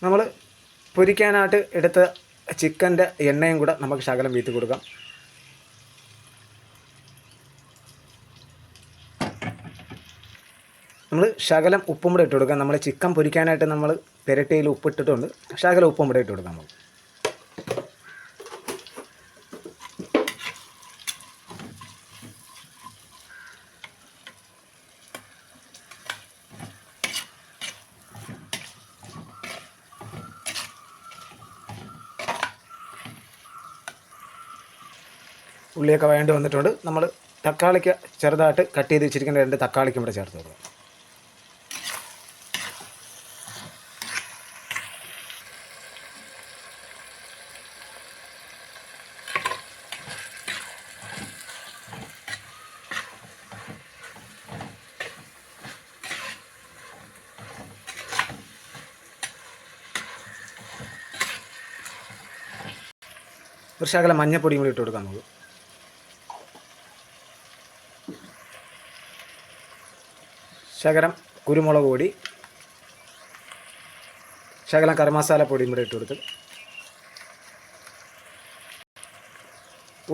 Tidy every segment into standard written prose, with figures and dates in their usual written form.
നമ്മൾ പൊരിക്കാനായിട്ട് എടുത്ത ചിക്കൻ്റെ എണ്ണയും കൂടെ നമുക്ക് ശകലം വീത്തി കൊടുക്കാം. നമ്മൾ ശകലം ഉപ്പും കൂടെ ഇട്ട് കൊടുക്കാം. നമ്മൾ ചിക്കൻ പൊരിക്കാനായിട്ട് നമ്മൾ പുരട്ടിയിൽ ഉപ്പിട്ടിട്ടുണ്ട്. ശകലം ഉപ്പും കൂടെ ഇട്ട് കൊടുക്കാം. നമുക്ക് ഉള്ളിയൊക്കെ വേണ്ടി വന്നിട്ടുണ്ട്. നമ്മൾ തക്കാളിക്ക് ചെറുതായിട്ട് കട്ട് ചെയ്ത് വെച്ചിരിക്കുന്ന 2 തക്കാളിക്കും കൂടെ ചേർത്ത് കൊടുക്കാം. ഒരു ശകലം മഞ്ഞപ്പൊടിയും കൂടി ഇട്ട് കൊടുക്കാം. നമുക്ക് ശകലം കുരുമുളക് പൊടി, ശകലം കറി മസാല പൊടിയും കൂടി ഇട്ട് കൊടുത്ത്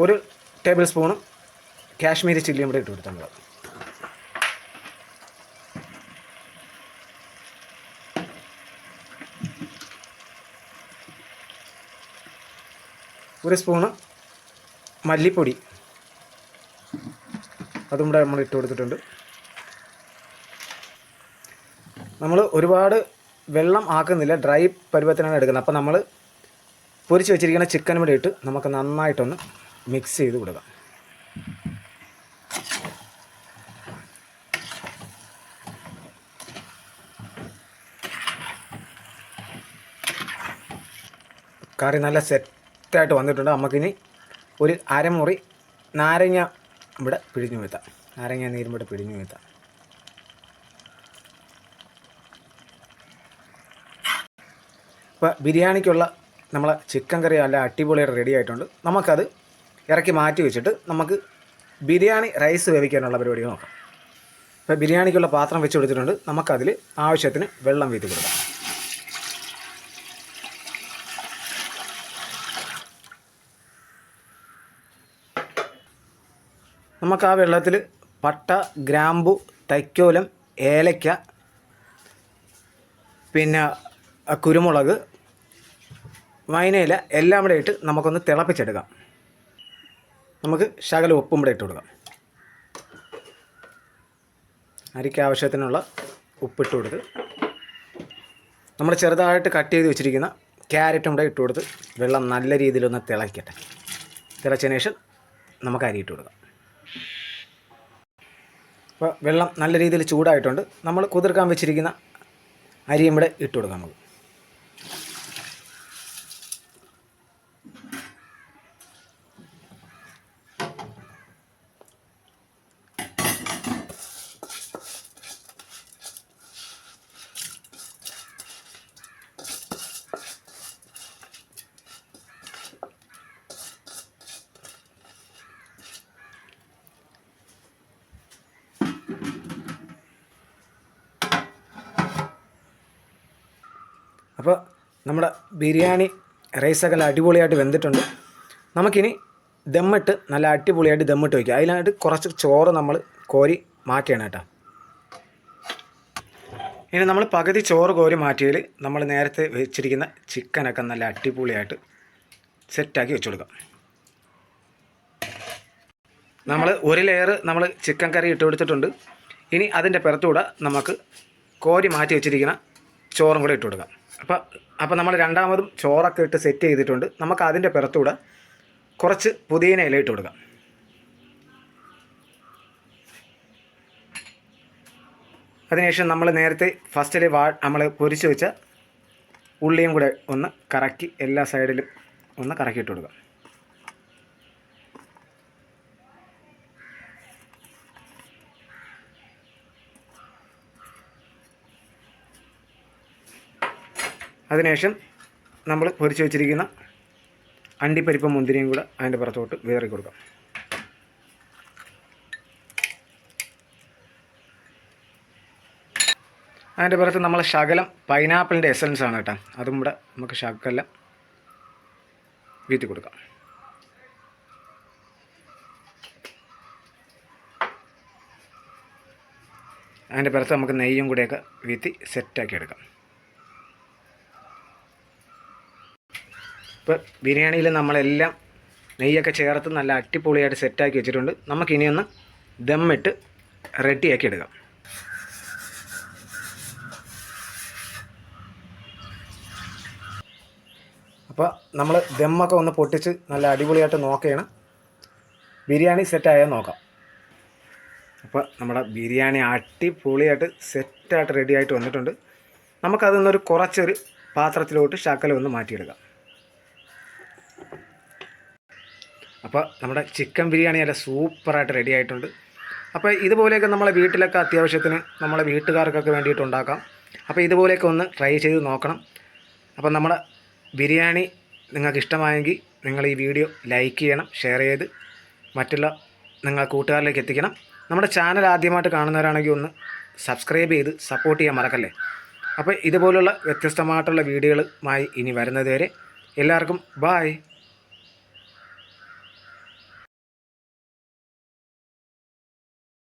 1 ടേബിൾ സ്പൂണും കാശ്മീരി ചില്ലിയും കൂടി ഇട്ട് കൊടുത്താൽ നമ്മൾ 1 സ്പൂണ് മല്ലിപ്പൊടി അതും കൂടെ നമ്മൾ ഇട്ട് കൊടുത്തിട്ടുണ്ട്. നമ്മൾ ഒരുപാട് വെള്ളം ആക്കുന്നില്ല, ഡ്രൈ പരുവത്തിനാണ് എടുക്കുന്നത്. അപ്പോൾ നമ്മൾ പൊരിച്ച് വെച്ചിരിക്കുന്ന ചിക്കനും കൂടെ ഇട്ട് നമുക്ക് നന്നായിട്ടൊന്ന് മിക്സ് ചെയ്ത് കൊടുക്കാം. കറി നല്ല സെറ്റായിട്ട് വന്നിട്ടുണ്ട്. നമുക്കിനി ഒരു അരമുറി നാരങ്ങ ഇവിടെ പിഴിഞ്ഞു വീഴ്ത്താം. നാരങ്ങ നീരും ഇവിടെ പിഴിഞ്ഞു വീഴ്ത്താം. ഇപ്പോൾ ബിരിയാണിക്കുള്ള നമ്മളെ ചിക്കൻ കറി നല്ല അടിപൊളിയായിട്ട് റെഡി ആയിട്ടുണ്ട്. നമുക്കത് ഇറക്കി മാറ്റി വെച്ചിട്ട് നമുക്ക് ബിരിയാണി റൈസ് വേവിക്കാനുള്ള പരിപാടി നോക്കാം. ഇപ്പോൾ ബിരിയാണിക്കുള്ള പാത്രം വെച്ച് കൊടുത്തിട്ടുണ്ട്. നമുക്കതിൽ ആവശ്യത്തിന് വെള്ളം വീത്തി കൊടുക്കാം. നമുക്ക് ആ വെള്ളത്തിൽ പട്ട, ഗ്രാമ്പു, തൈക്കോലം, ഏലക്ക, പിന്നെ കുരുമുളക്, വൈനയില എല്ലാം കൂടെ ഇട്ട് നമുക്കൊന്ന് തിളപ്പിച്ചെടുക്കാം. നമുക്ക് ശകലം ഉപ്പും കൂടെ ഇട്ട് കൊടുക്കാം. അരിക്ക് ആവശ്യത്തിനുള്ള ഉപ്പിട്ട് കൊടുത്ത് നമ്മൾ ചെറുതായിട്ട് കട്ട് ചെയ്ത് വെച്ചിരിക്കുന്ന ക്യാരറ്റും കൂടെ ഇട്ട് കൊടുത്ത് വെള്ളം നല്ല രീതിയിലൊന്ന് തിളയ്ക്കട്ടെ. തിളച്ചതിന് ശേഷം നമുക്ക് അരി ഇട്ട് കൊടുക്കാം. അപ്പോൾ വെള്ളം നല്ല രീതിയിൽ ചൂടായിട്ടുണ്ട്. നമ്മൾ കുതിർക്കാൻ വെച്ചിരിക്കുന്ന അരിയും കൂടെ ഇട്ട് കൊടുക്കാം. നമുക്ക് അപ്പോൾ നമ്മുടെ ബിരിയാണി റൈസൊക്കെ നല്ല അടിപൊളിയായിട്ട് വെന്തിട്ടുണ്ട്. നമുക്കിനി ദമ്മിട്ട് നല്ല അടിപൊളിയായിട്ട് ദമ്മിട്ട് വയ്ക്കുക. അതിനായിട്ട് കുറച്ച് ചോറ് നമ്മൾ കോരി മാറ്റിയാണ് കേട്ടോ. ഇനി നമ്മൾ പകുതി ചോറ് കോരി മാറ്റിയതിൽ നമ്മൾ നേരത്തെ വെച്ചിരിക്കുന്ന ചിക്കനൊക്കെ നല്ല അടിപൊളിയായിട്ട് സെറ്റാക്കി വെച്ച് കൊടുക്കാം. നമ്മൾ 1 ലെയർ നമ്മൾ ചിക്കൻ കറി ഇട്ട് കൊടുത്തിട്ടുണ്ട്. ഇനി അതിൻ്റെ പുറത്തുകൂടെ നമുക്ക് കോരി മാറ്റി വെച്ചിരിക്കുന്ന ചോറും കൂടെ ഇട്ട് കൊടുക്കാം. അപ്പോൾ നമ്മൾ രണ്ടാമതും ചോറൊക്കെ ഇട്ട് സെറ്റ് ചെയ്തിട്ടുണ്ട്. നമുക്ക് അതിൻ്റെ പുറത്തുകൂടെ കുറച്ച് പുതിന ഇല ഇട്ട് കൊടുക്കാം. അതിനുശേഷം നമ്മൾ നേരത്തെ ഫസ്റ്റിൽ നമ്മൾ പൊരിച്ച് വെച്ച ഉള്ളിയും കൂടെ ഒന്ന് കറക്കി എല്ലാ സൈഡിലും ഒന്ന് കറക്കിയിട്ട് കൊടുക്കാം. അതിനുശേഷം നമ്മൾ പൊരിച്ച് വെച്ചിരിക്കുന്ന അണ്ടിപ്പരിപ്പും മുന്തിരിയും കൂടെ അതിൻ്റെ പുറത്തോട്ട് വിതറി കൊടുക്കാം. അതിൻ്റെ പുറത്ത് നമ്മൾ ശകലം പൈനാപ്പിളിൻ്റെ എസൻസ് ആണ് കേട്ടോ, അതും കൂടെ നമുക്ക് ശകലം വീത്തി കൊടുക്കാം. അതിൻ്റെ പുറത്ത് നമുക്ക് നെയ്യും കൂടെയൊക്കെ വീത്തി സെറ്റാക്കി എടുക്കാം. ഇപ്പോൾ ബിരിയാണിയിൽ നമ്മളെല്ലാം നെയ്യൊക്കെ ചേർത്ത് നല്ല അടിപൊളിയായിട്ട് സെറ്റാക്കി വെച്ചിട്ടുണ്ട്. നമുക്കിനിയൊന്ന് ദമ്മിട്ട് റെഡിയാക്കി എടുക്കാം. അപ്പോൾ നമ്മൾ ദമ്മൊക്കെ ഒന്ന് പൊട്ടിച്ച് നല്ല അടിപൊളിയായിട്ട് നോക്കുകയാണ് ബിരിയാണി സെറ്റായാൽ നോക്കാം. അപ്പോൾ നമ്മുടെ ബിരിയാണി അടിപൊളിയായിട്ട് സെറ്റായിട്ട് റെഡിയായിട്ട് വന്നിട്ടുണ്ട്. നമുക്കതിൽ നിന്നൊരു കുറച്ചൊരു പാത്രത്തിലോട്ട് ശകലം ഒന്ന് മാറ്റിയെടുക്കാം. അപ്പോൾ നമ്മുടെ ചിക്കൻ ബിരിയാണി നല്ല സൂപ്പറായിട്ട് റെഡി ആയിട്ടുണ്ട്. അപ്പോൾ ഇതുപോലെയൊക്കെ നമ്മളെ വീട്ടിലൊക്കെ അത്യാവശ്യത്തിന് നമ്മളെ വീട്ടുകാർക്കൊക്കെ വേണ്ടിയിട്ട് ഉണ്ടാക്കാം. അപ്പോൾ ഇതുപോലെയൊക്കെ ഒന്ന് ട്രൈ ചെയ്ത് നോക്കണം. അപ്പോൾ നമ്മുടെ ബിരിയാണി നിങ്ങൾക്ക് ഇഷ്ടമായെങ്കിൽ നിങ്ങൾ ഈ വീഡിയോ ലൈക്ക് ചെയ്യണം, ഷെയർ ചെയ്ത് മറ്റുള്ള നിങ്ങളെ കൂട്ടുകാരിലേക്ക് എത്തിക്കണം. നമ്മുടെ ചാനൽ ആദ്യമായിട്ട് കാണുന്നവരാണെങ്കിൽ ഒന്ന് സബ്സ്ക്രൈബ് ചെയ്ത് സപ്പോർട്ട് ചെയ്യാൻ മറക്കല്ലേ. അപ്പോൾ ഇതുപോലുള്ള വ്യത്യസ്തമായിട്ടുള്ള വീഡിയോകളുമായി ഇനി വരുന്നത് വരെ എല്ലാവർക്കും ബായ്.